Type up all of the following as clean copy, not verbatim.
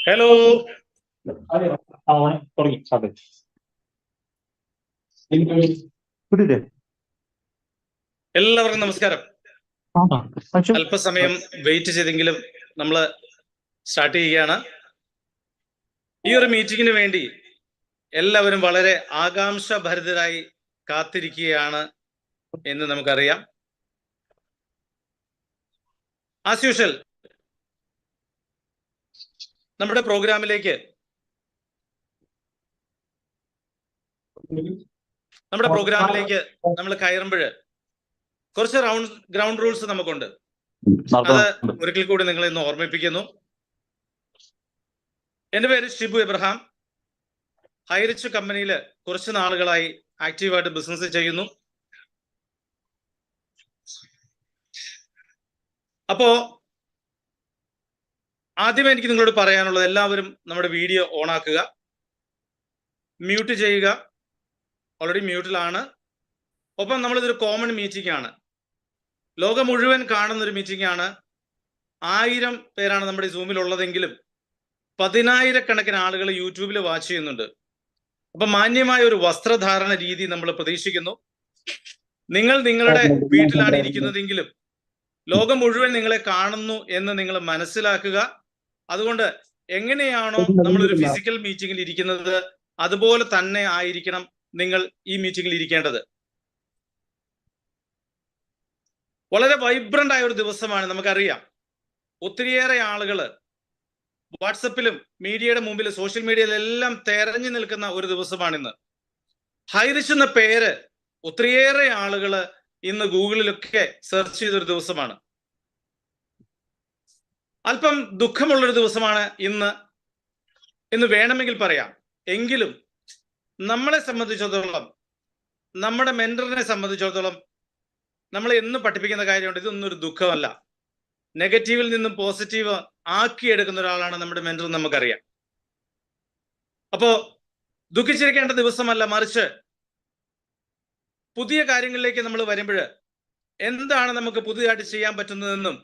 Hello, എല്ലാവർക്കും നമസ്കാരം. അല്പസമയം വെയിറ്റ് ചെയ്തെങ്കിലും നമ്മൾ സ്റ്റാർട്ട് ചെയ്യുകയാണ്. ഈ ഒരു മീറ്റിങ്ങിന് വേണ്ടി എല്ലാവരും വളരെ ആകാംക്ഷഭരിതരായി കാത്തിരിക്കുകയാണ് എന്ന് നമുക്കറിയാം. ആസ് യൂഷ്വൽ നമ്മുടെ പ്രോഗ്രാമിലേക്ക് നമ്മൾ കയറുമ്പോൾ കുറച്ച് ഗ്രൗണ്ട് റൂൾസ് നമുക്കുണ്ട്. അത് ഒരിക്കൽ കൂടി നിങ്ങളെ ഇന്ന് ഓർമ്മിപ്പിക്കുന്നു. എൻ്റെ പേര് ഷിബു എബ്രഹാം. ഹൈറിച്ച് കമ്പനിയിൽ കുറച്ച് നാളുകളായി ആക്റ്റീവായിട്ട് ബിസിനസ് ചെയ്യുന്നു. അപ്പോ ആദ്യമേ എനിക്ക് നിങ്ങളോട് പറയാനുള്ളത്, എല്ലാവരും നമ്മുടെ വീഡിയോ ഓൺ ആക്കുക, മ്യൂട്ട് ചെയ്യുക. ഓൾറെഡി മ്യൂട്ടിലാണ്. ഒപ്പം നമ്മളിതൊരു കോമൺ മീറ്റിംഗ് ആണ്, ലോകം മുഴുവൻ കാണുന്നൊരു മീറ്റിംഗ് ആണ്. 1000 പേരാണ് നമ്മുടെ സൂമിൽ ഉള്ളതെങ്കിലും 10,000-കണക്കിന് ആളുകൾ യൂട്യൂബിൽ വാച്ച് ചെയ്യുന്നുണ്ട്. അപ്പൊ മാന്യമായ ഒരു വസ്ത്രധാരണ രീതി നമ്മൾ പ്രതീക്ഷിക്കുന്നു. നിങ്ങൾ നിങ്ങളുടെ വീട്ടിലാണ് ഇരിക്കുന്നതെങ്കിലും ലോകം മുഴുവൻ നിങ്ങളെ കാണുന്നു എന്ന് നിങ്ങൾ മനസ്സിലാക്കുക. അതുകൊണ്ട് എങ്ങനെയാണോ നമ്മളൊരു ഫിസിക്കൽ മീറ്റിംഗിൽ ഇരിക്കുന്നത്, അതുപോലെ തന്നെ ആയിരിക്കണം നിങ്ങൾ ഈ മീറ്റിംഗിൽ ഇരിക്കേണ്ടത്. വളരെ വൈബ്രന്റ് ആയ ഒരു ദിവസമാണ്. നമുക്കറിയാം, ഒത്തിരിയേറെ ആളുകൾ വാട്സപ്പിലും മീഡിയയുടെ മുമ്പിൽ, സോഷ്യൽ മീഡിയയിലെല്ലാം തെരഞ്ഞു നിൽക്കുന്ന ഒരു ദിവസമാണിന്ന്. ഹൈറിച്ച് എന്ന പേര് ഒത്തിരിയേറെ ആളുകൾ ഇന്ന് ഗൂഗിളിലൊക്കെ സെർച്ച് ചെയ്തൊരു ദിവസമാണ്. അല്പം ദുഃഖമുള്ളൊരു ദിവസമാണ് ഇന്ന് വേണമെങ്കിൽ പറയാം. എങ്കിലും നമ്മളെ സംബന്ധിച്ചിടത്തോളം, നമ്മുടെ മെന്ററിനെ സംബന്ധിച്ചിടത്തോളം നമ്മൾ എന്ന് പഠിപ്പിക്കുന്ന കാര്യമുണ്ട്, ഇതൊന്നും ഒരു ദുഃഖമല്ല. നെഗറ്റീവിൽ നിന്നും പോസിറ്റീവ് ആക്കിയെടുക്കുന്ന ഒരാളാണ് നമ്മുടെ മെന്റർ, നമുക്കറിയാം. അപ്പോ ദുഃഖിച്ചിരിക്കേണ്ട ദിവസമല്ല, മറിച്ച് പുതിയ കാര്യങ്ങളിലേക്ക് നമ്മൾ വരുമ്പോൾ എന്താണ് നമുക്ക് പുതിയതായിട്ട് ചെയ്യാൻ പറ്റുന്നതെന്നും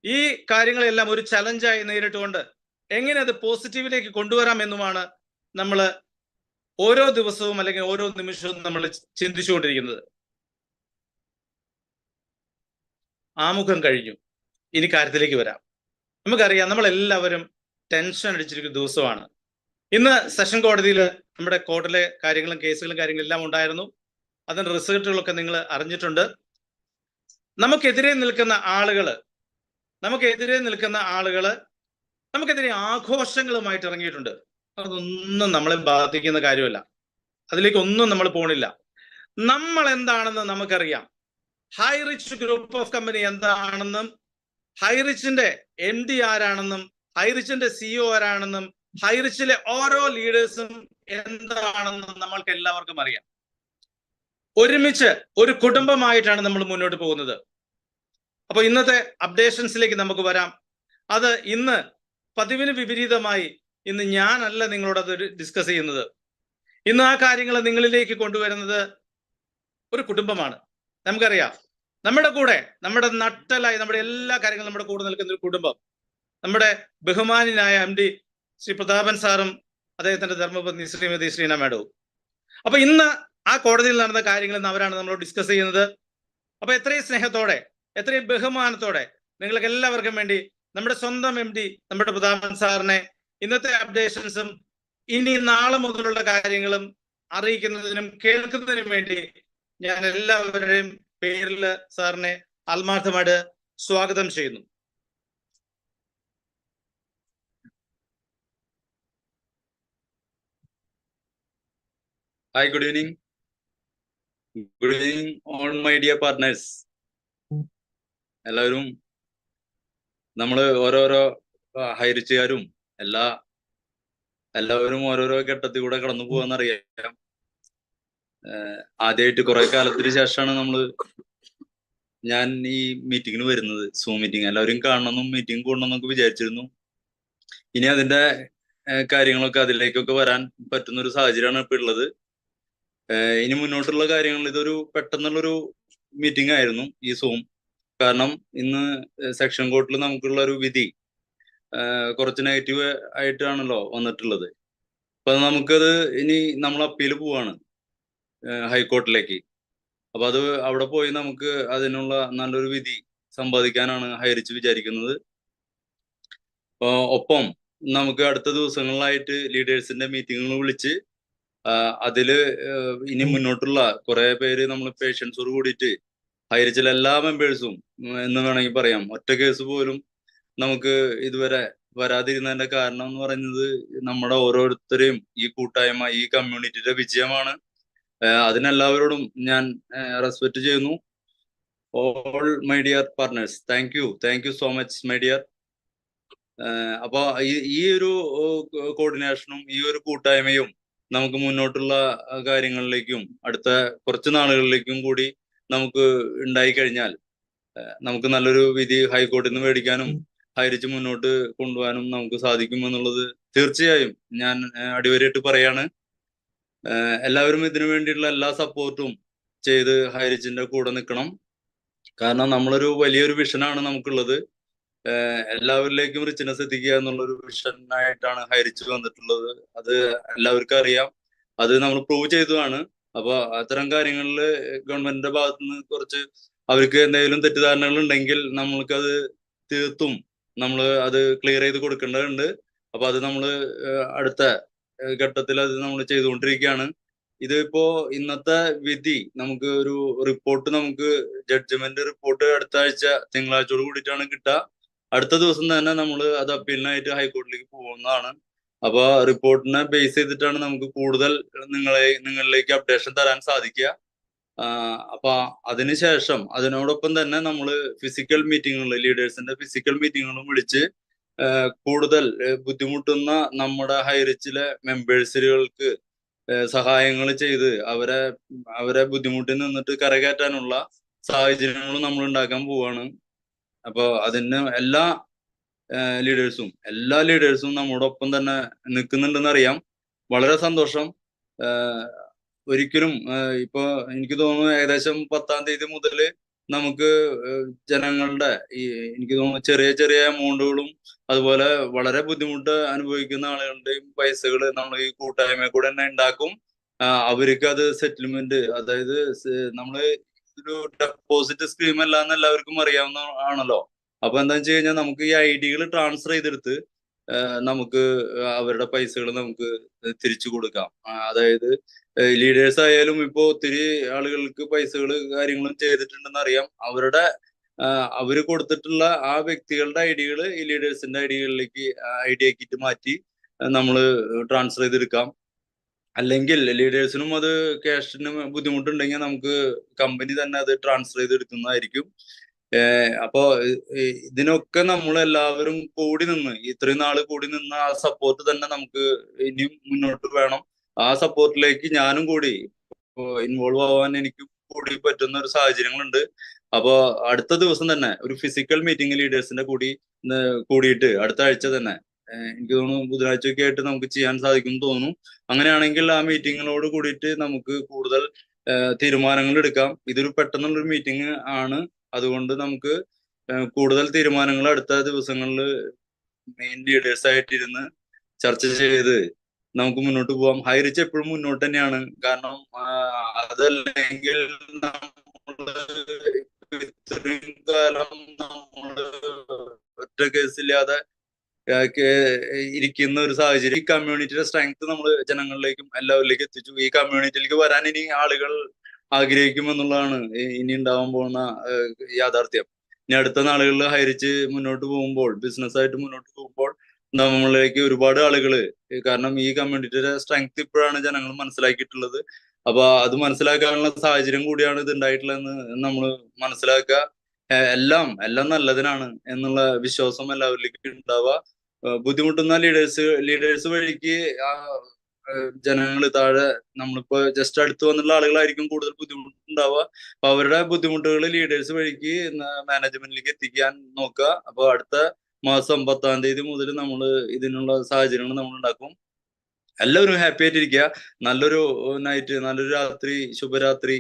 ഈ കാര്യങ്ങളെല്ലാം ഒരു ചലഞ്ചായി നേരിട്ടുകൊണ്ട് എങ്ങനെ അത് പോസിറ്റീവിലേക്ക് കൊണ്ടുവരാം എന്നുമാണ് നമ്മൾ ഓരോ ദിവസവും അല്ലെങ്കിൽ ഓരോ നിമിഷവും നമ്മൾ ചിന്തിച്ചുകൊണ്ടിരിക്കുന്നത്. ആമുഖം കഴിഞ്ഞു, ഇനി കാര്യത്തിലേക്ക് വരാം. നമുക്കറിയാം, നമ്മളെല്ലാവരും ടെൻഷൻ അടിച്ചിരിക്കുന്ന ദിവസമാണ്. ഇന്ന് സെഷൻ കോടതിയിൽ നമ്മുടെ കോർട്ടിലെ കാര്യങ്ങളും കേസുകളും കാര്യങ്ങളെല്ലാം ഉണ്ടായിരുന്നു. അതിന്റെ റിസൾട്ടുകളൊക്കെ നിങ്ങൾ അറിഞ്ഞിട്ടുണ്ട്. നമുക്കെതിരെ നിൽക്കുന്ന ആളുകള് നമുക്കെതിരെ ആഘോഷങ്ങളുമായിട്ട് ഇറങ്ങിയിട്ടുണ്ട്. അതൊന്നും നമ്മളെ ബാധിക്കുന്ന കാര്യമല്ല, അതിലേക്കൊന്നും നമ്മൾ പോണില്ല. നമ്മൾ എന്താണെന്ന് നമുക്കറിയാം. ഹൈറിച്ച് ഗ്രൂപ്പ് ഓഫ് കമ്പനി എന്താണെന്നും, ഹൈറിച്ചിന്റെ MD ആരാണെന്നും, ഹൈറിച്ചിന്റെ CEO ആരാണെന്നും, ഹൈറിച്ചിലെ ഓരോ ലീഡേഴ്സും എന്താണെന്നും നമ്മൾക്ക് എല്ലാവർക്കും അറിയാം. ഒരുമിച്ച് ഒരു കുടുംബമായിട്ടാണ് നമ്മൾ മുന്നോട്ട് പോകുന്നത്. അപ്പൊ ഇന്നത്തെ അപ്ഡേഷൻസിലേക്ക് നമുക്ക് വരാം. അത് ഇന്ന് പതിവിന് വിപരീതമായി ഇന്ന് ഞാനല്ല നിങ്ങളോട് അത് ഡിസ്കസ് ചെയ്യുന്നത്. ഇന്ന് ആ കാര്യങ്ങൾ നിങ്ങളിലേക്ക് കൊണ്ടുവരുന്നത് ഒരു കുടുംബമാണ്. നമുക്കറിയാം, നമ്മുടെ കൂടെ, നമ്മുടെ നട്ടലായി, നമ്മുടെ എല്ലാ കാര്യങ്ങളും നമ്മുടെ കൂടെ നിൽക്കുന്ന ഒരു കുടുംബം, നമ്മുടെ ബഹുമാനായ MD ശ്രീ പ്രതാപൻ സാറും അദ്ദേഹത്തിന്റെ ധർമ്മപത്നി ശ്രീമതി ശ്രീന മാഡവും. അപ്പൊ ഇന്ന് ആ കോടതിയിൽ നടന്ന കാര്യങ്ങൾ അവരാണ് നമ്മളോട് ഡിസ്കസ് ചെയ്യുന്നത്. അപ്പൊ എത്രയും സ്നേഹത്തോടെ, എത്രയും ബഹുമാനത്തോടെ നിങ്ങൾക്ക് എല്ലാവർക്കും വേണ്ടി നമ്മുടെ സ്വന്തം MD നമ്മുടെ പ്രതാപൻ സാറിനെ ഇന്നത്തെ അപ്ഡേഷൻസും ഇനി നാളെ മുതലുള്ള കാര്യങ്ങളും അറിയിക്കുന്നതിനും കേൾക്കുന്നതിനും വേണ്ടി ഞാൻ എല്ലാവരുടെയും പേരിൽ സാറിനെ ആത്മാർത്ഥമായിട്ട് സ്വാഗതം ചെയ്യുന്നു. Hi, good evening. Good evening, all my dear partners. എല്ലാവരും നമ്മൾ ഓരോരോ ഹൈറിച്ചുകാരും എല്ലാവരും ഓരോരോ ഘട്ടത്തിൽ കൂടെ കടന്നു പോകാന്നറിയാം. ആദ്യമായിട്ട് കുറെ കാലത്തിന് ശേഷമാണ് ഞാൻ ഈ മീറ്റിങ്ങിന് വരുന്നത്, സൂം മീറ്റിംഗ്. എല്ലാവരും കാണണമെന്നും മീറ്റിംഗ് കൂടണമെന്നൊക്കെ വിചാരിച്ചിരുന്നു. ഇനി അതിന്റെ കാര്യങ്ങളൊക്കെ അതിലേക്കൊക്കെ വരാൻ പറ്റുന്ന ഒരു സാഹചര്യമാണ് ഇപ്പൊ ഉള്ളത്. ഇനി മുന്നോട്ടുള്ള കാര്യങ്ങൾ, ഇതൊരു പെട്ടെന്നുള്ളൊരു മീറ്റിംഗ് ആയിരുന്നു ഈ സൂം. കാരണം ഇന്ന് സെക്ഷൻ കോർട്ടിൽ നമുക്കുള്ള ഒരു വിധി കുറച്ച് നെഗറ്റീവ് ആയിട്ടാണല്ലോ വന്നിട്ടുള്ളത്. അപ്പൊ നമുക്കത് ഇനി നമ്മൾ അപ്പീൽ പോവാണ് ഹൈക്കോർട്ടിലേക്ക്. അപ്പൊ അത് അവിടെ പോയി നമുക്ക് അതിനുള്ള നല്ലൊരു വിധി സമ്പാദിക്കാനാണ് ഹൈറിച്ച് വിചാരിക്കുന്നത്. ഒപ്പം നമുക്ക് അടുത്ത ദിവസങ്ങളിലായിട്ട് ലീഡേഴ്സിന്റെ മീറ്റിങ്ങുകൾ വിളിച്ച് അതില് ഇനി മുന്നോട്ടുള്ള കുറെ പേര് നമ്മൾ പേഷ്യൻസോട് കൂടിയിട്ട് ഹൈറിച്ചിലെ എല്ലാ മെമ്പേഴ്സും എന്ന് വേണമെങ്കിൽ പറയാം, ഒറ്റ കേസ് പോലും നമുക്ക് ഇതുവരെ വരാതിരുന്നതിന്റെ കാരണം എന്ന് പറയുന്നത് നമ്മുടെ ഓരോരുത്തരെയും ഈ കൂട്ടായ്മ, ഈ കമ്മ്യൂണിറ്റിയുടെ വിജയമാണ്. അതിനെല്ലാവരോടും ഞാൻ റെസ്പെക്ട് ചെയ്യുന്നു. All my dear partners, thank you so much my dear. അപ്പൊ ഈ ഒരു കോർഡിനേഷനും ഈ ഒരു കൂട്ടായ്മയും നമുക്ക് മുന്നോട്ടുള്ള കാര്യങ്ങളിലേക്കും അടുത്ത കുറച്ച് നാളുകളിലേക്കും കൂടി നമുക്ക് ഉണ്ടായി കഴിഞ്ഞാൽ നമുക്ക് നല്ലൊരു വിധി ഹൈക്കോടതിയിൽ നിന്ന് മേടിക്കാനും ഹൈറിച്ച് മുന്നോട്ട് കൊണ്ടുപോകാനും നമുക്ക് സാധിക്കുമെന്നുള്ളത് തീർച്ചയായും ഞാൻ അടിവരയിട്ട് പറയാണ്. എല്ലാവരും ഇതിനു വേണ്ടിയിട്ടുള്ള എല്ലാ സപ്പോർട്ടും ചെയ്ത് ഹൈറിച്ചിന്റെ കൂടെ നിൽക്കണം. കാരണം നമ്മളൊരു വലിയൊരു വിഷനാണ് നമുക്കുള്ളത്. എല്ലാവരിലേക്കും റിച്ച്നെസ് എത്തിക്കുക എന്നുള്ളൊരു വിഷനായിട്ടാണ് ഹൈറിച്ച് വന്നിട്ടുള്ളത്. അത് എല്ലാവർക്കും അറിയാം, അത് നമ്മൾ പ്രൂവ് ചെയ്തതാണ്. അപ്പൊ അത്തരം കാര്യങ്ങളിൽ ഗവൺമെന്റിന്റെ ഭാഗത്തു നിന്ന് കുറച്ച് അവർക്ക് എന്തെങ്കിലും തെറ്റിദ്ധാരണകൾ ഉണ്ടെങ്കിൽ നമ്മൾക്കത് തീർത്തും നമ്മൾ അത് ക്ലിയർ ചെയ്ത് കൊടുക്കേണ്ടതുണ്ട്. അപ്പൊ അത് നമ്മൾ അടുത്ത ഘട്ടത്തിൽ അത് നമ്മൾ ചെയ്തുകൊണ്ടിരിക്കുകയാണ്. ഇതിപ്പോ ഇന്നത്തെ വിധി നമുക്ക് ഒരു റിപ്പോർട്ട്, നമുക്ക് ജഡ്ജ്മെന്റ് റിപ്പോർട്ട് അടുത്ത ആഴ്ച തിങ്കളാഴ്ചയോട് കൂടിയിട്ടാണ് കിട്ടുക. അടുത്ത ദിവസം തന്നെ നമ്മൾ അത് അപ്പീലിനായിട്ട് ഹൈക്കോടതിയിലേക്ക് പോകുന്നതാണ്. അപ്പൊ റിപ്പോർട്ടിനെ ബേസ് ചെയ്തിട്ടാണ് നമുക്ക് കൂടുതൽ നിങ്ങളിലേക്ക് അപ്ഡേഷൻ തരാൻ സാധിക്കുക. അപ്പൊ അതിനുശേഷം അതിനോടൊപ്പം തന്നെ നമ്മൾ ഫിസിക്കൽ മീറ്റിങ്ങുകൾ, ലീഡേഴ്സിന്റെ ഫിസിക്കൽ മീറ്റിങ്ങുകളും വിളിച്ച് കൂടുതൽ ബുദ്ധിമുട്ടുന്ന നമ്മുടെ ഹൈറിച്ചിലെ മെമ്പേഴ്സുകൾക്ക് സഹായങ്ങൾ ചെയ്ത് അവരെ ബുദ്ധിമുട്ടിൽ നിന്നിട്ട് കരകയറ്റാനുള്ള സാഹചര്യങ്ങളും നമ്മൾ ഉണ്ടാക്കാൻ പോവാണ്. അപ്പൊ അതിന് എല്ലാ ലീഡേഴ്സും നമ്മോടൊപ്പം തന്നെ നിൽക്കുന്നുണ്ടെന്ന് അറിയാം. വളരെ സന്തോഷം. ഒരിക്കലും ഇപ്പൊ എനിക്ക് തോന്നുന്നു ഏകദേശം 10-ാം തീയതി മുതൽ നമുക്ക് ജനങ്ങളുടെ എനിക്ക് തോന്നുന്നു ചെറിയ ചെറിയ എമൗണ്ടുകളും അതുപോലെ വളരെ ബുദ്ധിമുട്ട് അനുഭവിക്കുന്ന ആളുകളുടെയും പൈസകൾ നമ്മൾ ഈ കൂട്ടായ്മ കൂടെ തന്നെ ഉണ്ടാക്കും. അവർക്ക് അത് സെറ്റിൽമെന്റ്, അതായത് നമ്മള് ഒരു ഡെപ്പോസിറ്റ് സ്കീം അല്ല എന്ന് എല്ലാവർക്കും അറിയാവുന്ന ആണല്ലോ. അപ്പൊ എന്താ വെച്ച് കഴിഞ്ഞാൽ നമുക്ക് ഈ ഐഡികൾ ട്രാൻസ്ഫർ ചെയ്തെടുത്ത് നമുക്ക് അവരുടെ പൈസകൾ നമുക്ക് തിരിച്ചു കൊടുക്കാം. അതായത് ലീഡേഴ്സ് ആയാലും ഇപ്പോ ഒത്തിരി ആളുകൾക്ക് പൈസകൾ കാര്യങ്ങളും ചെയ്തിട്ടുണ്ടെന്ന് അറിയാം. അവര് കൊടുത്തിട്ടുള്ള ആ വ്യക്തികളുടെ ഐഡികൾ ഈ ലീഡേഴ്സിന്റെ ഐഡികളിലേക്ക് ഐഡിയാക്കിയിട്ട് മാറ്റി നമ്മൾ ട്രാൻസ്ഫർ ചെയ്തെടുക്കാം. അല്ലെങ്കിൽ ലീഡേഴ്സിനും അത് ക്യാഷിന് ബുദ്ധിമുട്ടുണ്ടെങ്കിൽ നമുക്ക് കമ്പനി തന്നെ അത് ട്രാൻസ്ഫർ ചെയ്തെടുക്കുന്നതായിരിക്കും. അപ്പോ ഇതിനൊക്കെ നമ്മൾ എല്ലാവരും കൂടി നിന്ന്, ഇത്രയും നാള് കൂടി നിന്ന് ആ സപ്പോർട്ട് തന്നെ നമുക്ക് ഇനിയും മുന്നോട്ട് വേണം. ആ സപ്പോർട്ടിലേക്ക് ഞാനും കൂടി ഇൻവോൾവ് ആവാൻ എനിക്കും കൂടി പറ്റുന്ന ഒരു സാഹചര്യങ്ങളുണ്ട്. അപ്പോ അടുത്ത ദിവസം തന്നെ ഒരു ഫിസിക്കൽ മീറ്റിംഗ് ലീഡേഴ്സിന്റെ കൂടിയിട്ട് അടുത്ത ആഴ്ച തന്നെ എനിക്ക് തോന്നുന്നു ബുധനാഴ്ചയൊക്കെ ആയിട്ട് നമുക്ക് ചെയ്യാൻ സാധിക്കും തോന്നുന്നു. അങ്ങനെയാണെങ്കിൽ ആ മീറ്റിങ്ങിനോട് കൂടിയിട്ട് നമുക്ക് കൂടുതൽ തീരുമാനങ്ങൾ എടുക്കാം. ഇതൊരു പെട്ടെന്നുള്ളൊരു മീറ്റിംഗ് ആണ്. അതുകൊണ്ട് നമുക്ക് കൂടുതൽ തീരുമാനങ്ങൾ അടുത്ത ദിവസങ്ങളിൽ മെയിൻ ലീഡേഴ്സ് ആയിട്ടിരുന്ന് ചർച്ച ചെയ്ത് നമുക്ക് മുന്നോട്ട് പോവാം. ഹൈറിച്ച് എപ്പോഴും മുന്നോട്ട് തന്നെയാണ്. കാരണം അതല്ലെങ്കിൽ ഇത്രയും കാലം നമ്മള് ഒറ്റ കേസില്ലാതെ ഇരിക്കുന്ന ഒരു സാഹചര്യം. ഈ കമ്മ്യൂണിറ്റിയുടെ സ്ട്രെങ്ത് നമ്മൾ ജനങ്ങളിലേക്കും എല്ലാവരിലേക്കും എത്തിച്ചു. ഈ കമ്മ്യൂണിറ്റിയിലേക്ക് വരാൻ ഇനി ആളുകൾ ആഗ്രഹിക്കുമെന്നുള്ളതാണ് ഇനി ഉണ്ടാവാൻ പോകുന്ന യാഥാർത്ഥ്യം. ഇനി അടുത്ത നാളുകളിൽ ഹൈറിച്ച് മുന്നോട്ട് പോകുമ്പോൾ, ബിസിനസ്സായിട്ട് മുന്നോട്ട് പോകുമ്പോൾ നമ്മളിലേക്ക് ഒരുപാട് ആളുകള്, കാരണം ഈ കമ്മ്യൂണിറ്റിയുടെ സ്ട്രെങ്ത് ഇപ്പോഴാണ് ജനങ്ങൾ മനസ്സിലാക്കിയിട്ടുള്ളത്. അപ്പൊ അത് മനസ്സിലാക്കാനുള്ള സാഹചര്യം കൂടിയാണ് ഇത് ഉണ്ടായിട്ടുള്ളതെന്ന് നമ്മൾ മനസ്സിലാക്കുക. എല്ലാം നല്ലതിനാണ് എന്നുള്ള വിശ്വാസം എല്ലാവരിലേക്കും ഉണ്ടാവുക. ബുദ്ധിമുട്ടുന്ന ലീഡേഴ്സ് വഴിക്ക് ജനങ്ങൾ താഴെ നമ്മളിപ്പോ ജസ്റ്റ് അടുത്ത് വന്നുള്ള ആളുകളായിരിക്കും കൂടുതൽ ബുദ്ധിമുട്ടുണ്ടാവുക. അപ്പൊ അവരുടെ ബുദ്ധിമുട്ടുകൾ ലീഡേഴ്സ് വഴിക്ക് മാനേജ്മെന്റിലേക്ക് എത്തിക്കാൻ നോക്കുക. അപ്പൊ അടുത്ത മാസം 10-ാം തീയതി മുതൽ നമ്മൾ ഇതിനുള്ള സാഹചര്യങ്ങൾ നമ്മൾ ഉണ്ടാക്കും. എല്ലാവരും ഹാപ്പി ആയിട്ടിരിക്കുക. നല്ലൊരു നൈറ്റ്, നല്ലൊരു രാത്രി, ശുഭരാത്രി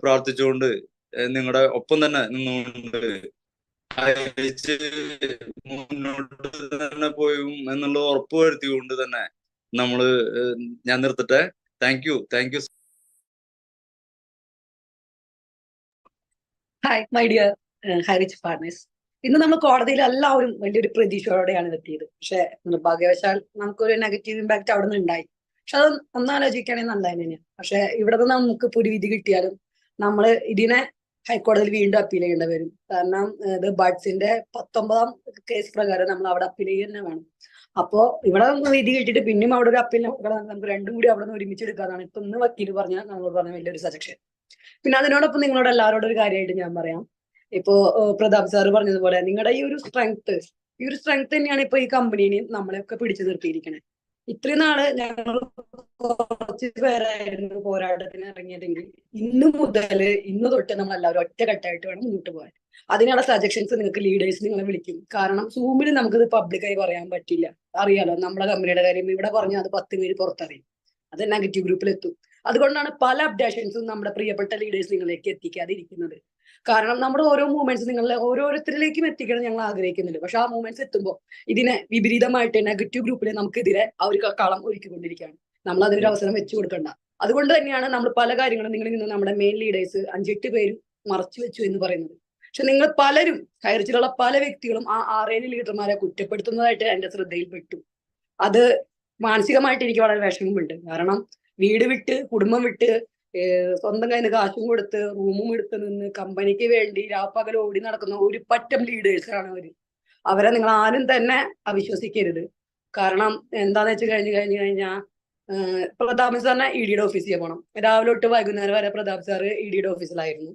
പ്രാർത്ഥിച്ചുകൊണ്ട് നിങ്ങളുടെ ഒപ്പം തന്നെ നിന്നുകൊണ്ട് അയച്ച് മുന്നോട്ട് തന്നെ പോയും എന്നുള്ള ഉറപ്പ് വരുത്തിക്കൊണ്ട് തന്നെ നമ്മള് ഞാൻ നിർത്തട്ടെ. Thank you. Hi my dear Highrich partners. ഇന്ന് നമ്മൾ കോടതിയിൽ എല്ലാവരും വലിയൊരു പ്രതീക്ഷയോടെയാണ് എത്തിയത്. പക്ഷെ നിർഭാഗ്യവശാൽ നമുക്കൊരു നെഗറ്റീവ് ഇമ്പാക്ട് അവിടെ നിന്ന് ഉണ്ടായി. പക്ഷെ അത് ഒന്നാലോചിക്കുകയാണെങ്കിൽ നല്ല തന്നെയാണ്. പക്ഷെ ഇവിടെ നിന്ന് നമുക്ക് ഇപ്പോൾ ഒരു വിധി കിട്ടിയാലും നമ്മൾ ഇതിനെ ഹൈക്കോടതിയിൽ വീണ്ടും അപ്പീൽ ചെയ്യേണ്ടി വരും. കാരണം ഇത് ബഡ്സിന്റെ 19ാം കേസ് പ്രകാരം നമ്മൾ അവിടെ അപ്പീൽ ചെയ്യുക തന്നെ വേണം. അപ്പോ ഇവിടെ വിധി കിട്ടിയിട്ട് പിന്നെയും അവിടെ ഒരു അപ്പീൽ നമുക്ക് രണ്ടും കൂടി അവിടെ നിന്ന് ഒരുമിച്ച് എടുക്കാന്നാണ് ഇപ്പൊ ഇന്ന് വക്കീൽ നമ്മളോട് പറഞ്ഞ വലിയൊരു സജഷൻ. പിന്നെ അതിനോടൊപ്പം നിങ്ങളോട് എല്ലാവരോടും ഒരു കാര്യമായിട്ട് ഞാൻ പറയാം. ഇപ്പോ പ്രതാപ് സാറ് പറഞ്ഞതുപോലെ നിങ്ങളുടെ ഈ ഒരു സ്ട്രെങ്ത് തന്നെയാണ് ഇപ്പൊ ഈ കമ്പനീനെയും നമ്മളെയൊക്കെ പിടിച്ചു നിർത്തിയിരിക്കണേ. ഇത്രയും നാള് ഞങ്ങൾ കുറച്ച് പേരായിരുന്നു പോരാട്ടത്തിന് ഇറങ്ങിയതെങ്കിൽ ഇന്ന് തൊട്ട് നമ്മൾ എല്ലാവരും ഒറ്റക്കെട്ടായിട്ട് വേണം മുന്നോട്ട് പോകാൻ. അതിനുള്ള സജഷൻസ് നിങ്ങൾക്ക് ലീഡേഴ്സ് നിങ്ങളെ വിളിക്കും. കാരണം സൂമിൽ നമുക്കിത് പബ്ലിക്കായി പറയാൻ പറ്റില്ല. അറിയാലോ നമ്മുടെ കമ്പനിയുടെ കാര്യം ഇവിടെ പറഞ്ഞാൽ അത് 10 പേര് പുറത്തറിയും, അത് നെഗറ്റീവ് ഗ്രൂപ്പിൽ എത്തും. അതുകൊണ്ടാണ് പല അപ്ഡേഷൻസും നമ്മുടെ പ്രിയപ്പെട്ട ലീഡേഴ്സ് നിങ്ങളിലേക്ക് എത്തിക്കാതിരിക്കുന്നത്. കാരണം നമ്മുടെ ഓരോ മൂവ്മെന്റ്സ് നിങ്ങളെ ഓരോരുത്തരിലേക്കും എത്തിക്കണം ഞങ്ങൾ ആഗ്രഹിക്കുന്നുണ്ട്. പക്ഷെ ആ മൂവ്മെന്റ്സ് എത്തുമ്പോൾ ഇതിനെ വിപരീതമായിട്ട് നെഗറ്റീവ് ഗ്രൂപ്പിൽ നമുക്കെതിരെ അവർ കളം ഒരുക്കിക്കൊണ്ടിരിക്കുകയാണ്. നമ്മൾ അതിനൊരു അവസരം വെച്ചു കൊടുക്കണ്ട. അതുകൊണ്ട് തന്നെയാണ് നമ്മൾ പല കാര്യങ്ങളും നിങ്ങളിൽ നിന്ന് നമ്മുടെ മെയിൻ ലീഡേഴ്സ് 5-8 പേരും മറച്ചു വെച്ചു എന്ന് പറയുന്നത്. പക്ഷെ നിങ്ങൾ പലരും ഹൈറിച്ചിലുള്ള പല വ്യക്തികളും ആ 6-7 ലീഡർമാരെ കുറ്റപ്പെടുത്തുന്നതായിട്ട് എന്റെ ശ്രദ്ധയിൽപ്പെട്ടു. അത് മാനസികമായിട്ട് എനിക്ക് വളരെ വിഷമമുണ്ട്. കാരണം വീട് വിട്ട് കുടുംബം വിട്ട് സ്വന്തം കയ്യിൽ നിന്ന് കാശും കൊടുത്ത് റൂമും എടുത്ത് നിന്ന് കമ്പനിക്ക് വേണ്ടി രാപ്പകൽ ഓടി നടക്കുന്ന ഒരു പറ്റം ലീഡേഴ്സാണ് അവരെ നിങ്ങൾ ആരും തന്നെ അവിശ്വസിക്കരുത്. കാരണം എന്താന്ന് വെച്ച് കഴിഞ്ഞാൽ പ്രതാപ് സാറിനെ ED-യുടെ ഓഫീസിൽ പോകണം. രാവിലെ തൊട്ട് വൈകുന്നേരം വരെ പ്രതാപ് സാറ് ED-യുടെ ഓഫീസിലായിരുന്നു.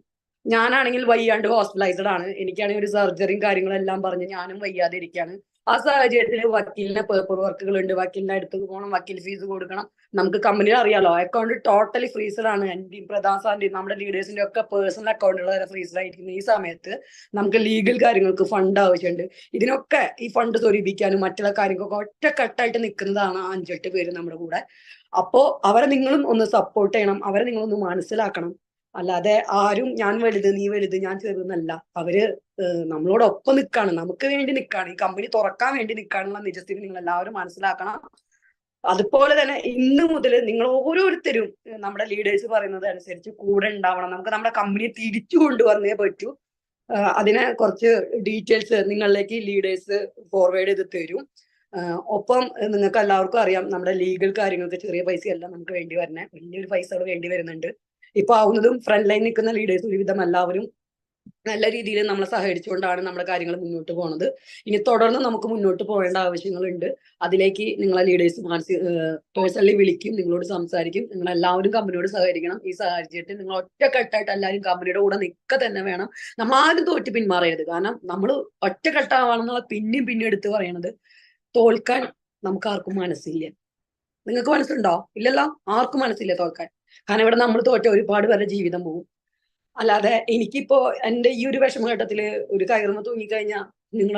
ഞാനാണെങ്കിൽ വയ്യാണ്ട് ഹോസ്പിറ്റലൈസ്ഡ് ആണ്. എനിക്കാണെങ്കിൽ ഒരു സർജറിയും കാര്യങ്ങളെല്ലാം പറഞ്ഞ് ഞാനും വയ്യാതെ ഇരിക്കുകയാണ്. ആ സാഹചര്യത്തിൽ വക്കീലിന്റെ പേപ്പർ വർക്കുകൾ ഉണ്ട്, വക്കീലിന്റെ അടുത്തേക്ക് പോകണം, വക്കീൽ ഫീസ് കൊടുക്കണം. നമുക്ക് കമ്പനിയിൽ അറിയാലോ അക്കൗണ്ട് ടോട്ടലി ഫ്രീസഡാണ്. എന്റെയും പ്രധാൻ സാറിന്റെയും നമ്മുടെ ലീഡേഴ്സിന്റെ ഒക്കെ പേഴ്സണൽ അക്കൗണ്ടുകൾ വരെ ഫ്രീസഡായിരിക്കുന്ന ഈ സമയത്ത് നമുക്ക് ലീഗൽ കാര്യങ്ങൾക്ക് ഫണ്ട് ആവശ്യമുണ്ട്. ഇതിനൊക്കെ ഈ ഫണ്ട് സ്വരൂപിക്കാനും മറ്റുള്ള കാര്യങ്ങൾക്കൊക്കെ ഒറ്റക്കെട്ടായിട്ട് നിൽക്കുന്നതാണ് 5-8 പേര് നമ്മുടെ കൂടെ. അപ്പോ അവരെ നിങ്ങളും ഒന്ന് സപ്പോർട്ട് ചെയ്യണം, അവരെ നിങ്ങളൊന്ന് മനസ്സിലാക്കണം. അല്ലാതെ ആരും ഞാൻ വലുത് നീ വലുത് ഞാൻ ചെറുതെന്നല്ല. അവര് നമ്മളോടൊപ്പം നിൽക്കാണ്, നമുക്ക് വേണ്ടി നിൽക്കാണ്, ഈ കമ്പനി തുറക്കാൻ വേണ്ടി നിൽക്കാനുള്ള നിജസ്ഥിതി നിങ്ങൾ എല്ലാവരും മനസ്സിലാക്കണം. അതുപോലെ തന്നെ ഇന്ന് മുതൽ നിങ്ങൾ ഓരോരുത്തരും നമ്മുടെ ലീഡേഴ്സ് പറയുന്നത് അനുസരിച്ച് കൂടെ ഉണ്ടാവണം. നമുക്ക് നമ്മുടെ കമ്പനിയെ തിരിച്ചു കൊണ്ടുവന്നേ പറ്റൂ. അതിനെ കുറച്ച് ഡീറ്റെയിൽസ് നിങ്ങളിലേക്ക് ലീഡേഴ്സ് ഫോർവേഡ് ചെയ്ത് തരും. ഒപ്പം നിങ്ങൾക്ക് എല്ലാവർക്കും അറിയാം നമ്മുടെ ലീഗൽ കാര്യങ്ങൾക്ക് ചെറിയ പൈസയല്ല നമുക്ക് വേണ്ടി വരുന്നത്, വലിയൊരു പൈസകൾ വേണ്ടി വരുന്നുണ്ട്. ഇപ്പൊ ആവുന്നതും ഫ്രണ്ട് ലൈൻ നിൽക്കുന്ന ലീഡേഴ്സ് ഒരുവിധം എല്ലാവരും നല്ല രീതിയിൽ നമ്മളെ സഹകരിച്ചുകൊണ്ടാണ് നമ്മുടെ കാര്യങ്ങൾ മുന്നോട്ട് പോകുന്നത്. ഇനി തുടർന്ന് നമുക്ക് മുന്നോട്ട് പോകേണ്ട ആവശ്യങ്ങളുണ്ട്. അതിലേക്ക് നിങ്ങളെ ലീഡേഴ്സ് പേഴ്സണലി വിളിക്കും, നിങ്ങളോട് സംസാരിക്കും. നിങ്ങൾ എല്ലാവരും കമ്പനിയോട് സഹകരിക്കണം. ഈ സാഹചര്യത്തിൽ നിങ്ങൾ ഒറ്റക്കെട്ടായിട്ട് എല്ലാവരും കമ്പനിയുടെ കൂടെ നിൽക്കുക തന്നെ വേണം. നമ്മൾ ആരും തോറ്റ് പിന്മാറരുത്. കാരണം നമ്മൾ ഒറ്റക്കെട്ടാവാണെന്നുള്ള പിന്നെയും എടുത്ത് പറയണത് തോൽക്കാൻ നമുക്ക് ആർക്കും മനസ്സില്ല. നിങ്ങൾക്ക് മനസ്സുണ്ടോ? ഇല്ലല്ലോ, ആർക്കും മനസ്സില്ല തോൽക്കാൻ. കാരണം ഇവിടെ നമ്മൾ തോറ്റ ഒരുപാട് പേരുടെ ജീവിതം പോകും. അല്ലാതെ എനിക്കിപ്പോ എന്റെ ഈ ഒരു വിഷമഘട്ടത്തില് ഒരു കയറുമ്പോ തൂങ്ങിക്കഴിഞ്ഞാൽ നിങ്ങൾ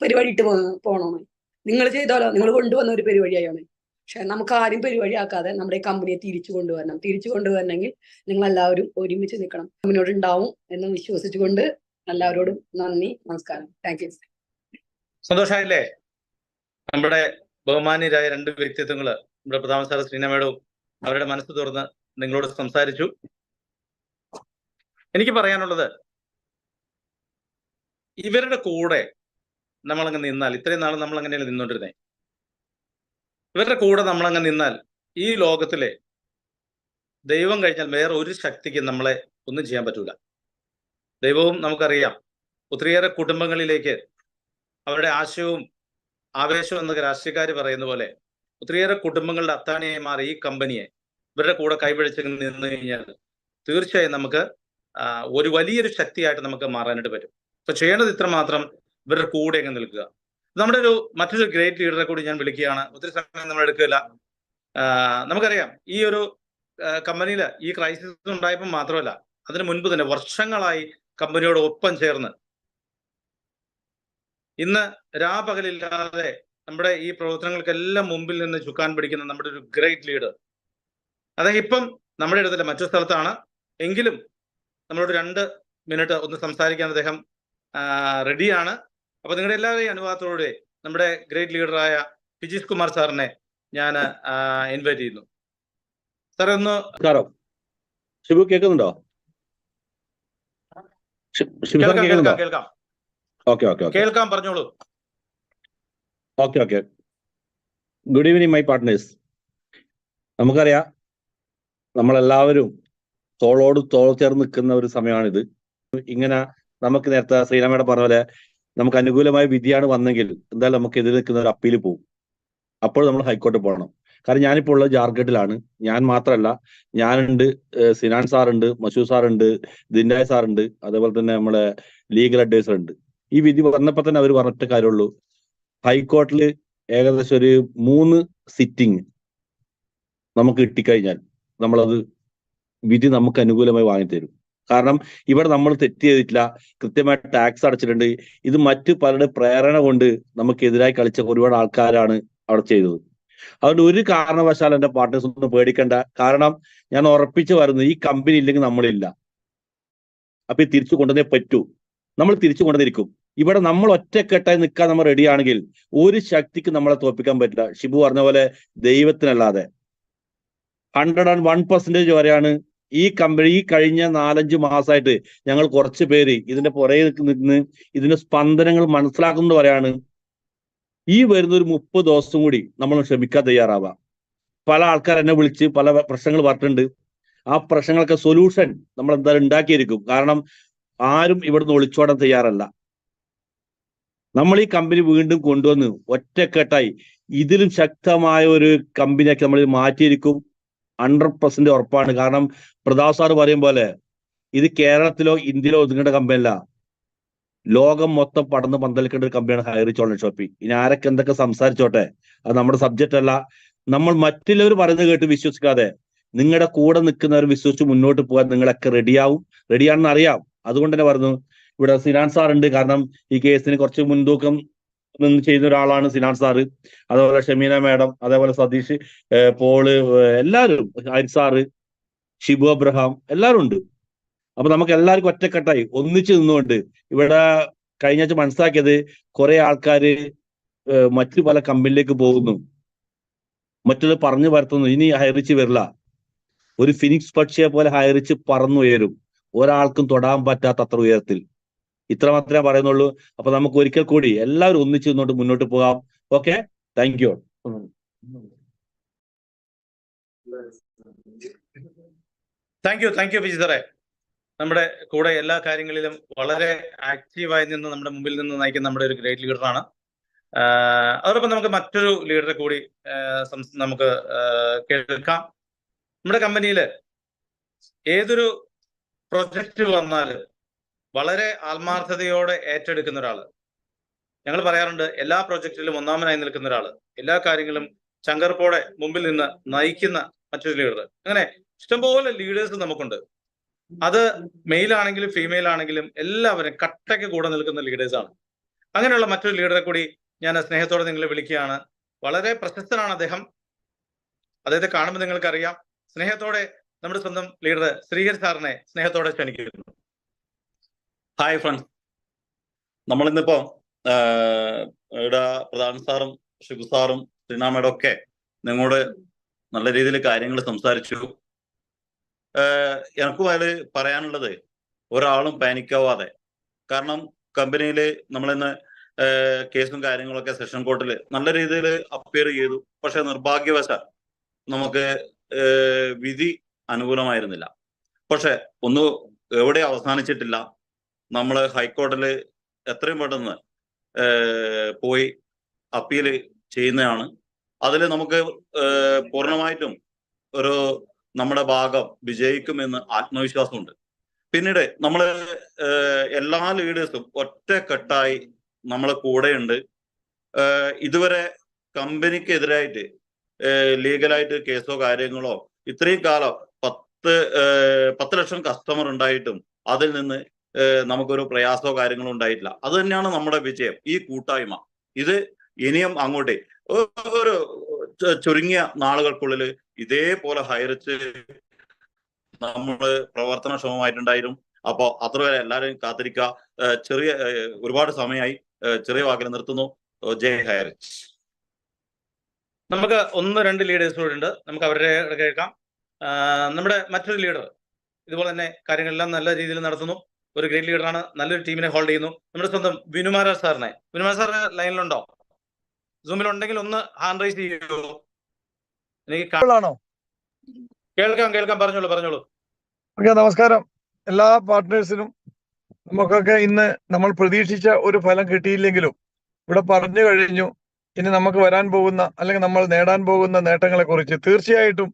പരിപാടി ഇട്ട് പോണോന്ന് നിങ്ങൾ ചെയ്താലോ, നിങ്ങൾ കൊണ്ടുവന്ന ഒരു പരിപാടിയാണ്. പക്ഷെ നമുക്ക് ആരും പരിപാടിയാക്കാതെ നമ്മുടെ ഈ കമ്പനിയെ തിരിച്ചു കൊണ്ടുവരണമെങ്കിൽ നിങ്ങൾ എല്ലാവരും ഒരുമിച്ച് നിൽക്കണം. കമ്പനിയോട് ഉണ്ടാവും എന്ന് വിശ്വസിച്ചുകൊണ്ട് എല്ലാവരോടും നന്ദി, നമസ്കാരം. Thank you. സന്തോഷമായില്ലേ? നമ്മുടെ ബഹുമാന്യരായ 2 വ്യക്തിത്വങ്ങള് നമ്മുടെ പ്രധാന സാർ ശ്രീന മേഡവും അവരുടെ മനസ്സ് തുറന്ന് നിങ്ങളോട് സംസാരിച്ചു. എനിക്ക് പറയാനുള്ളത്, ഇവരുടെ കൂടെ നമ്മളങ്ങ് നിന്നാൽ, ഇത്രയും നാൾ നമ്മൾ അങ്ങനെയല്ല നിന്നോണ്ടിരുന്നേ, ഇവരുടെ കൂടെ നമ്മളങ്ങ് നിന്നാൽ ഈ ലോകത്തിലെ ദൈവം കഴിഞ്ഞാൽ വേറെ ഒരു ശക്തിക്ക് നമ്മളെ ഒന്നും ചെയ്യാൻ പറ്റൂല. ദൈവവും നമുക്കറിയാം ഒത്തിരിയേറെ കുടുംബങ്ങളിലേക്ക് അവരുടെ ആശയവും ആവേശവും എന്നൊക്കെ രാഷ്ട്രീയക്കാർ പറയുന്ന പോലെ ഒത്തിരിയേറെ കുടുംബങ്ങളുടെ അത്താണിയായി മാറി ഈ കമ്പനിയെ ഇവരുടെ കൂടെ കൈപിടിച്ച് നിന്ന് കഴിഞ്ഞാൽ തീർച്ചയായും നമുക്ക് ഒരു വലിയൊരു ശക്തിയായിട്ട് നമുക്ക് മാറാനായിട്ട് പറ്റും. അപ്പൊ ചെയ്യേണ്ടത് ഇത്ര മാത്രം, ഇവരുടെ കൂടെ അങ്ങ് നിൽക്കുക. നമ്മുടെ മറ്റൊരു ഗ്രേറ്റ് ലീഡറെ കൂടി ഞാൻ വിളിക്കുകയാണ്. ഒത്തിരി സമയം നമ്മൾ എടുക്കില്ല. നമുക്കറിയാം ഈ ഒരു കമ്പനിയിൽ ഈ ക്രൈസിസ് ഉണ്ടായപ്പോൾ മാത്രമല്ല, അതിനു മുൻപ് തന്നെ വർഷങ്ങളായി കമ്പനിയോട് ഒപ്പം ചേർന്ന് ഇന്ന് രാപകലില്ലാതെ നമ്മുടെ ഈ പ്രവർത്തനങ്ങൾക്കെല്ലാം മുമ്പിൽ നിന്ന് ചുക്കാൻ പിടിക്കുന്ന നമ്മുടെ ഒരു ഗ്രേറ്റ് ലീഡർ, അദ്ദേഹം ഇപ്പം നമ്മുടെ അടുത്തല്ല മറ്റൊരു സ്ഥലത്താണ്. എങ്കിലും നമ്മളോട് 2 മിനിറ്റ് ഒന്ന് സംസാരിക്കാൻ അദ്ദേഹം റെഡിയാണ്. അപ്പൊ നിങ്ങളുടെ എല്ലാവരെയും അനുവാദത്തോടെ നമ്മുടെ ഗ്രേറ്റ് ലീഡറായ ഫിജീഷ് കുമാർ സാറിനെ ഞാൻ ഇൻവൈറ്റ് ചെയ്യുന്നു. സാറേ ഒന്ന്. ഷിബു കേൾക്കുന്നുണ്ടോ? കേൾക്കാം. കേൾക്കാം, പറഞ്ഞോളൂ. Okay. Good evening my partners. നമുക്കറിയാം, നമ്മളെല്ലാവരും തോളോട് തോൾ ചേർന്ന് നിൽക്കുന്ന ഒരു സമയമാണിത്. ഇങ്ങനെ നമുക്ക് നേരത്തെ ശ്രീരാമയുടെ പറഞ്ഞ പോലെ നമുക്ക് അനുകൂലമായ വിധിയാണ് വന്നെങ്കിൽ എന്തായാലും നമുക്ക് എതിരെ നിൽക്കുന്ന ഒരു അപ്പീൽ പോകും. അപ്പോൾ നമ്മൾ ഹൈക്കോടതി പോകണം. കാരണം ഞാനിപ്പോൾ ഉള്ളത് ജാർഖണ്ഡിലാണ്. ഞാൻ മാത്രമല്ല, ഞാനുണ്ട്, സിനാൻ സാറുണ്ട്, മസൂദ് സാറുണ്ട്, ദിൻഡായ് സാറുണ്ട്, അതേപോലെ തന്നെ നമ്മളെ ലീഗൽ അഡ്വൈസർ ഉണ്ട്. ഈ വിധി വന്നപ്പോൾ തന്നെ അവർ പറഞ്ഞിട്ട കാര്യമുള്ളൂ, ഹൈക്കോടതിയിൽ ഏകദേശം ഒരു 3 സിറ്റിംഗ് നമുക്ക് കിട്ടിക്കഴിഞ്ഞാൽ നമ്മളത് വിധി നമുക്ക് അനുകൂലമായി വാങ്ങിത്തരും. കാരണം ഇവിടെ നമ്മൾ തെറ്റ് ചെയ്തിട്ടില്ല, കൃത്യമായി ടാക്സ് അടച്ചിട്ടുണ്ട്. ഇത് മറ്റു പലരുടെ പ്രേരണ കൊണ്ട് നമുക്കെതിരായി കളിച്ച ഒരുപാട് ആൾക്കാരാണ് അവിടെ ചെയ്തത്. അതുകൊണ്ട് ഒരു കാരണവശാലും എന്റെ പാർട്ട്നേഴ്സ് ഒന്നും പേടിക്കണ്ട. കാരണം ഞാൻ ഉറപ്പിച്ചു വരുന്നത്, ഈ കമ്പനി ഇല്ലെങ്കിൽ നമ്മളില്ല. അപ്പൊ തിരിച്ചു കൊണ്ടുവന്നേ പറ്റൂ. നമ്മൾ തിരിച്ചു കൊണ്ടുവന്നിരിക്കും. ഇവിടെ നമ്മൾ ഒറ്റക്കെട്ടായി നിൽക്കാൻ നമ്മൾ റെഡിയാണെങ്കിൽ ഒരു ശക്തിക്ക് നമ്മളെ തോൽപ്പിക്കാൻ പറ്റില്ല. ഷിബു പറഞ്ഞ പോലെ ദൈവത്തിനല്ലാതെ. 101% വരെയാണ് ഈ കമ്പനി ഈ കഴിഞ്ഞ 4-5 മാസമായിട്ട് ഞങ്ങൾ കുറച്ച് പേര് ഇതിന്റെ പുറകെ നിന്ന് ഇതിന്റെ സ്പന്ദനങ്ങൾ മനസ്സിലാക്കുന്നത് വരെയാണ്. ഈ വരുന്നൊരു 30 ദിവസം കൂടി നമ്മൾ ക്ഷമിക്കാൻ തയ്യാറാവാം. പല ആൾക്കാർ എന്നെ വിളിച്ച് പല പ്രശ്നങ്ങൾ പറഞ്ഞിട്ടുണ്ട്. ആ പ്രശ്നങ്ങളൊക്കെ സൊല്യൂഷൻ നമ്മൾ എന്തായാലും ഉണ്ടാക്കിയിരിക്കും. കാരണം ആരും ഇവിടുന്ന് ഒളിച്ചോടാൻ തയ്യാറല്ല. നമ്മൾ ഈ കമ്പനി വീണ്ടും കൊണ്ടുവന്ന് ഒറ്റക്കെട്ടായി ഇതിലും ശക്തമായ ഒരു കമ്പനിയാക്കി നമ്മൾ മാറ്റിയിരിക്കും. 100% ഉറപ്പാണ്. കാരണം പ്രതാപ് സാർ പറയും പോലെ ഇത് കേരളത്തിലോ ഇന്ത്യയിലോ ഒതുങ്ങേണ്ട കമ്പനിയല്ല, ലോകം മൊത്തം പടന്ന് പന്തലിക്കേണ്ട ഒരു കമ്പനിയാണ് ഹൈറിച്ച് ഓൺലൈൻ ഷോപ്പിംഗ്. ഇനി ആരൊക്കെ എന്തൊക്കെ സംസാരിച്ചോട്ടെ, അത് നമ്മുടെ സബ്ജക്റ്റ് അല്ല. നമ്മൾ മറ്റുള്ളവർ പറയുന്നത് കേട്ട് വിശ്വസിക്കാതെ നിങ്ങളുടെ കൂടെ നിൽക്കുന്നവർ വിശ്വസിച്ച് മുന്നോട്ട് പോകാൻ നിങ്ങളൊക്കെ റെഡിയാണെന്ന് അറിയാം. അതുകൊണ്ട് തന്നെ പറഞ്ഞു, ഇവിടെ സിനാൻ സാർ ഉണ്ട്. കാരണം ഈ കേസിന് കുറച്ച് മുൻതൂക്കം നിന്ന് ചെയ്യുന്ന ഒരാളാണ് സിനാൻ സാറ്. അതേപോലെ ഷമീന മാഡം, അതേപോലെ സതീഷ്, പോള്, എല്ലാവരും, ഹരിത് സാറ്, ഷിബു അബ്രഹാം, എല്ലാവരും ഉണ്ട്. അപ്പൊ നമുക്ക് എല്ലാവർക്കും ഒറ്റക്കെട്ടായി ഒന്നിച്ചു നിന്നുകൊണ്ട് ഇവിടെ കഴിഞ്ഞ ആഴ്ച മനസ്സിലാക്കിയത്, കുറെ ആൾക്കാര് മറ്റു പല കമ്പനിയിലേക്ക് പോകുന്നു, മറ്റുള്ള പറഞ്ഞു പരത്തുന്നു. ഇനി ഹൈറിച്ച് വരില്ല. ഒരു ഫിനിക്സ് പക്ഷിയെ പോലെ ഹൈറിച്ച് പറന്നുയരും, ഒരാൾക്കും തൊടാൻ പറ്റാത്ത അത്ര ഉയരത്തിൽ. ഇത്ര മാത്രമേ പറയുന്നുള്ളൂ. അപ്പൊ നമുക്ക് ഒരിക്കൽ കൂടി എല്ലാവരും ഒന്നിച്ചു നിന്നോട്ട് മുന്നോട്ട് പോകാം. Okay, thank you. Thank you Viji സാറേ. നമ്മുടെ കൂടെ എല്ലാ കാര്യങ്ങളിലും വളരെ ആക്റ്റീവായി നിന്ന് നമ്മുടെ മുമ്പിൽ നിന്ന് നയിക്കുന്ന നമ്മുടെ ഒരു ഗ്രേറ്റ് ലീഡറാണ്. അതോടൊപ്പം നമുക്ക് മറ്റൊരു ലീഡറെ കൂടി നമുക്ക് കേൾക്കാം. നമ്മുടെ കമ്പനിയിൽ ഏതൊരു പ്രൊജക്റ്റ് വന്നാലും വളരെ ആത്മാർത്ഥതയോടെ ഏറ്റെടുക്കുന്ന ഒരാള്. ഞങ്ങൾ പറയാറുണ്ട്, എല്ലാ പ്രൊജക്റ്റിലും ഒന്നാമനായി നിൽക്കുന്ന ഒരാള്, എല്ലാ കാര്യങ്ങളും ചങ്കർപ്പോടെ മുമ്പിൽ നിന്ന് നയിക്കുന്ന മറ്റൊരു ലീഡർ. അങ്ങനെ ഇഷ്ടംപോലെ ലീഡേഴ്സ് നമുക്കുണ്ട്. അത് മെയിൽ ആണെങ്കിലും ഫീമെയിൽ ആണെങ്കിലും എല്ലാവരും കട്ടയ്ക്ക് കൂടെ നിൽക്കുന്ന ലീഡേഴ്സാണ്. അങ്ങനെയുള്ള മറ്റൊരു ലീഡറെ കൂടി ഞാൻ സ്നേഹത്തോടെ നിങ്ങളെ വിളിക്കുകയാണ്. വളരെ പ്രശസ്തനാണ് അദ്ദേഹം. അദ്ദേഹത്തെ കാണുമ്പോൾ നിങ്ങൾക്കറിയാം. സ്നേഹത്തോടെ നമ്മുടെ സ്വന്തം ലീഡർ ശ്രീഹരി സാറിനെ സ്നേഹത്തോടെ ക്ഷണിക്കുന്നു. ഹായ് ഫ്രണ്ട്സ്, നമ്മളിന്നിപ്പോ ഇവിടെ പ്രധാൻ സാറും ഷിബു സാറും ശ്രീനാമയുടെ ഒക്കെ നിങ്ങളോട് നല്ല രീതിയിൽ കാര്യങ്ങൾ സംസാരിച്ചു. എനിക്കും അതിൽ പറയാനുള്ളത്, ഒരാളും പാനിക്കാവാതെ. കാരണം കമ്പനിയിൽ നമ്മളിന്ന് കേസും കാര്യങ്ങളൊക്കെ സെഷൻ കോർട്ടിൽ നല്ല രീതിയിൽ അപ്പിയർ ചെയ്തു. പക്ഷെ നിർഭാഗ്യവശാൽ നമുക്ക് വിധി അനുകൂലമായിരുന്നില്ല. പക്ഷെ ഒന്നും എവിടെ അവസാനിച്ചിട്ടില്ല. നമ്മൾ ഹൈക്കോടതിയിൽ എത്രയും പെട്ടെന്ന് പോയി അപ്പീൽ ചെയ്യുന്നതാണ്. അതിൽ നമുക്ക് പൂർണ്ണമായിട്ടും ഒരു നമ്മുടെ ഭാഗം വിജയിക്കുമെന്ന് ആത്മവിശ്വാസമുണ്ട്. പിന്നീട് നമ്മൾ എല്ലാ ലീഡേഴ്സും ഒറ്റക്കെട്ടായി നമ്മളെ കൂടെയുണ്ട്. ഇതുവരെ കമ്പനിക്കെതിരായിട്ട് ലീഗലായിട്ട് കേസോ കാര്യങ്ങളോ ഇത്രയും കാലം 10 ലക്ഷം കസ്റ്റമർ ഉണ്ടായിട്ടും അതിൽ നിന്ന് നമുക്കൊരു പ്രയാസമോ കാര്യങ്ങളോ ഉണ്ടായിട്ടില്ല. അത് തന്നെയാണ് നമ്മുടെ വിജയം, ഈ കൂട്ടായ്മ. ഇത് ഇനിയും അങ്ങോട്ടേ ഒരു ചുരുങ്ങിയ നാളുകൾക്കുള്ളിൽ ഇതേപോലെ ഹൈറിച്ച് നമ്മൾ പ്രവർത്തനക്ഷമമായിട്ടുണ്ടായിരുന്നു. അപ്പോ അത്രവരെ എല്ലാവരും കാത്തിരിക്കുക. ഒരുപാട് സമയമായി, ചെറിയ വാക്കിൽ നിർത്തുന്നു. ജയ് ഹൈറിച്ച്. നമുക്ക് 1-2 ലീഡേഴ്സ് കൂടെ ഉണ്ട്, നമുക്ക് അവരുടെ കേൾക്കാം. നമ്മുടെ മറ്റൊരു ലീഡർ ഇതുപോലെ തന്നെ കാര്യങ്ങളെല്ലാം നല്ല രീതിയിൽ നടത്തുന്നു. ഒരു ഗ്രേറ്റ് ലീഡറാണ്, നല്ലൊരു ടീമിനെ ഹോൾഡ് ചെയ്യുന്നു. നമ്മുടെ സ്വന്തം വിനുമാരാർ സാറിനെ. വിനുമാരാർ സാർ ലൈനിലുണ്ടോ? സൂമിലുണ്ടെങ്കിൽ ഒന്ന് ഹാൻഡ് റൈസ് ചെയ്യുമോ? എനിക്ക് കേൾക്കാം. പറഞ്ഞോളൂ. ഓക്കെ, നമസ്കാരം എല്ലാ പാർട്ട്നേഴ്സിനും. നമുക്കൊക്കെ ഇന്ന് നമ്മൾ പ്രതീക്ഷിച്ച ഒരു ഫലം കിട്ടിയില്ലെങ്കിലും ഇവിടെ പറഞ്ഞു കഴിഞ്ഞു. ഇനി നമുക്ക് വരാൻ പോകുന്ന അല്ലെങ്കിൽ നമ്മൾ നേടാൻ പോകുന്ന നേട്ടങ്ങളെ കുറിച്ച് തീർച്ചയായിട്ടും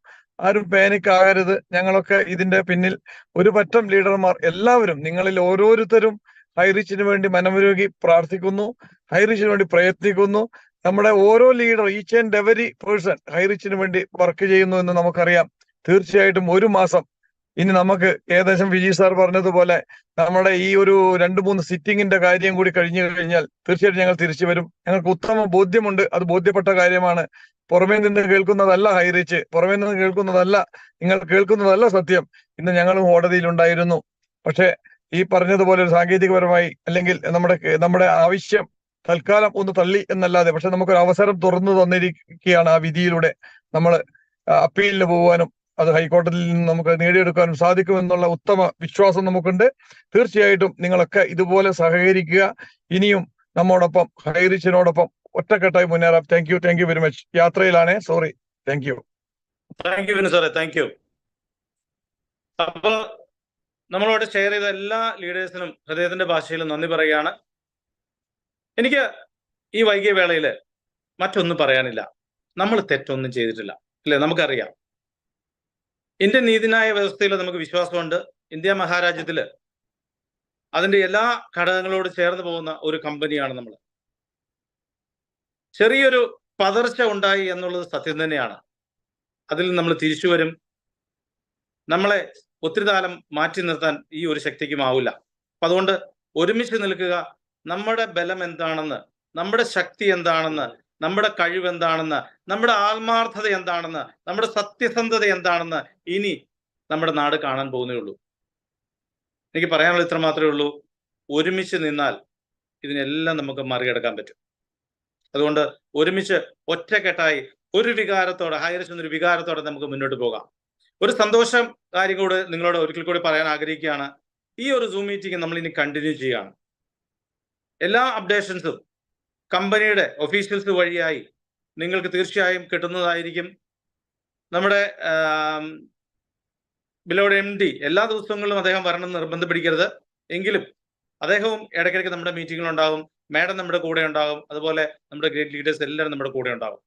ആരും പാനിക് ആകരുത്. ഞങ്ങളൊക്കെ ഇതിന്റെ പിന്നിൽ ഒരു പറ്റം ലീഡർമാർ എല്ലാവരും, നിങ്ങളിൽ ഓരോരുത്തരും ഹൈറിച്ചിന് വേണ്ടി മനമുരുകി പ്രാർത്ഥിക്കുന്നു, ഹൈറിച്ചിന് വേണ്ടി പ്രയത്നിക്കുന്നു. നമ്മുടെ ഓരോ leader, each and every person ഹൈറിച്ചിന് വേണ്ടി വർക്ക് ചെയ്യുന്നു എന്ന് നമുക്കറിയാം. തീർച്ചയായിട്ടും ഒരു മാസം ഇനി നമുക്ക് ഏകദേശം വിജയ് സാർ പറഞ്ഞതുപോലെ നമ്മുടെ ഈ ഒരു 2-3 സിറ്റിങ്ങിന്റെ കാര്യം കൂടി കഴിഞ്ഞു കഴിഞ്ഞാൽ തീർച്ചയായിട്ടും ഞങ്ങൾ തിരിച്ചു വരും. ഞങ്ങൾക്ക് ഉത്തമ ബോധ്യമുണ്ട്, അത് ബോധ്യപ്പെട്ട കാര്യമാണ്. പുറമേ നിന്ന് കേൾക്കുന്നതല്ല ഹൈറിച്ച്, പുറമേ നിന്ന് കേൾക്കുന്നതല്ല, നിങ്ങൾ കേൾക്കുന്നതല്ല സത്യം. ഇന്ന് ഞങ്ങളും കോടതിയിലുണ്ടായിരുന്നു. പക്ഷെ ഈ പറഞ്ഞതുപോലെ ഒരു സാങ്കേതികപരമായി അല്ലെങ്കിൽ നമ്മുടെ ആവശ്യം തൽക്കാലം ഒന്ന് തള്ളി എന്നല്ലാതെ, പക്ഷെ നമുക്കൊരു അവസരം തുറന്നു തന്നിരിക്കുകയാണ്. ആ വിധിയിലൂടെ നമ്മൾ അപ്പീലിന് പോകാനും അത് ഹൈക്കോടതിയിൽ നിന്ന് നമുക്ക് നേടിയെടുക്കാനും സാധിക്കുമെന്നുള്ള ഉത്തമ വിശ്വാസം നമുക്കുണ്ട്. തീർച്ചയായിട്ടും നിങ്ങളൊക്കെ ഇതുപോലെ സഹകരിക്കുക. ഇനിയും നമ്മോടൊപ്പം ഹൈറിച്ചിനോടൊപ്പം ഒറ്റക്കെട്ടായി മുന്നേറാം. Thank you very much. യാത്രയിലാണേ, സോറി. താങ്ക് യു വിനു സാറേ, താങ്ക് യു. അപ്പോൾ നമ്മളോട് ഷെയർ ചെയ്ത എല്ലാ ലീഡേഴ്സിനും ഹൃദയത്തിന്റെ ഭാഷയിൽ നന്ദി പറയുകയാണ്. എനിക്ക് ഈ വൈകിയ വേളയിൽ മറ്റൊന്നും പറയാനില്ല. നമ്മൾ തെറ്റൊന്നും ചെയ്തിട്ടില്ല, അല്ലേ? നമുക്കറിയാം. ഇന്ത്യൻ നീതിന്യായ വ്യവസ്ഥയിൽ നമുക്ക് വിശ്വാസമുണ്ട്. ഇന്ത്യ മഹാരാജ്യത്തില് അതിന്റെ എല്ലാ ഘടകങ്ങളോട് ചേർന്ന് പോകുന്ന ഒരു കമ്പനിയാണ് നമ്മൾ. ചെറിയൊരു പതർച്ച ഉണ്ടായി എന്നുള്ളത് സത്യം തന്നെയാണ്. അതിൽ നമ്മൾ തിരിച്ചു വരും. നമ്മളെ ഒത്തിരി കാലം മാറ്റി നിർത്താൻ ഈ ഒരു ശക്തിക്കും ആവില്ല. അപ്പൊ അതുകൊണ്ട് ഒരുമിച്ച് നിൽക്കുക. നമ്മുടെ ബലം എന്താണെന്ന്, നമ്മുടെ ശക്തി എന്താണെന്ന്, നമ്മുടെ കഴിവ് എന്താണെന്ന്, നമ്മുടെ ആത്മാർത്ഥത എന്താണെന്ന്, നമ്മുടെ സത്യസന്ധത എന്താണെന്ന് ഇനി നമ്മുടെ നാട് കാണാൻ പോകുന്നേ ഉള്ളൂ. എനിക്ക് പറയാനുള്ള ഇത്ര മാത്രമേ ഉള്ളൂ. ഒരുമിച്ച് നിന്നാൽ ഇതിനെല്ലാം നമുക്ക് മറികടക്കാൻ പറ്റും. അതുകൊണ്ട് ഒരുമിച്ച് ഒറ്റക്കെട്ടായി ഒരു വികാരത്തോടെ, ഹൈറിച്ച് എന്നൊരു വികാരത്തോടെ നമുക്ക് മുന്നോട്ട് പോകാം. ഒരു സന്തോഷം കാര്യം കൂടെ നിങ്ങളോട് ഒരിക്കൽ കൂടി പറയാൻ ആഗ്രഹിക്കുകയാണ്. ഈ ഒരു സൂം മീറ്റിംഗ് നമ്മൾ ഇനി കണ്ടിന്യൂ ചെയ്യുകയാണ്. എല്ലാ അപ്ഡേഷൻസും കമ്പനിയുടെ ഒഫീഷ്യൽസ് വഴിയായി നിങ്ങൾക്ക് തീർച്ചയായും കിട്ടുന്നതായിരിക്കും. നമ്മുടെ ബിലോഡ് MD എല്ലാ ദിവസങ്ങളിലും അദ്ദേഹം വരണം നിർബന്ധം പിടിക്കരുത്. എങ്കിലും അദ്ദേഹവും ഇടയ്ക്കിടയ്ക്ക് നമ്മുടെ മീറ്റിങ്ങുകളുണ്ടാകും. മാഡം നമ്മുടെ കൂടെ ഉണ്ടാകും. അതുപോലെ നമ്മുടെ ഗ്രേറ്റ് ലീഡേഴ്സ് എല്ലാവരും നമ്മുടെ കൂടെ ഉണ്ടാകും.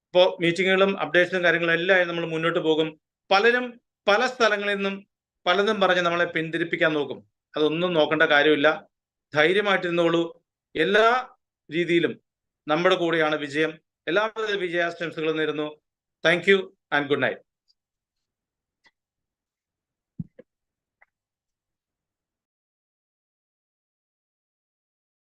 ഇപ്പോൾ മീറ്റിങ്ങുകളും അപ്ഡേഷനും കാര്യങ്ങളും എല്ലാം നമ്മൾ മുന്നോട്ട് പോകും. പലരും പല സ്ഥലങ്ങളിൽ നിന്നും പലതും പറഞ്ഞ് നമ്മളെ പിന്തിരിപ്പിക്കാൻ നോക്കും. അതൊന്നും നോക്കേണ്ട കാര്യമില്ല. ധൈര്യമായിട്ടിരുന്നോളൂ. എല്ലാ രീതിയിലും നമ്മുടെ കൂടെയാണ് വിജയം. എല്ലാവിധ വിജയാശംസകളും നേരുന്നു. Thank you and good night.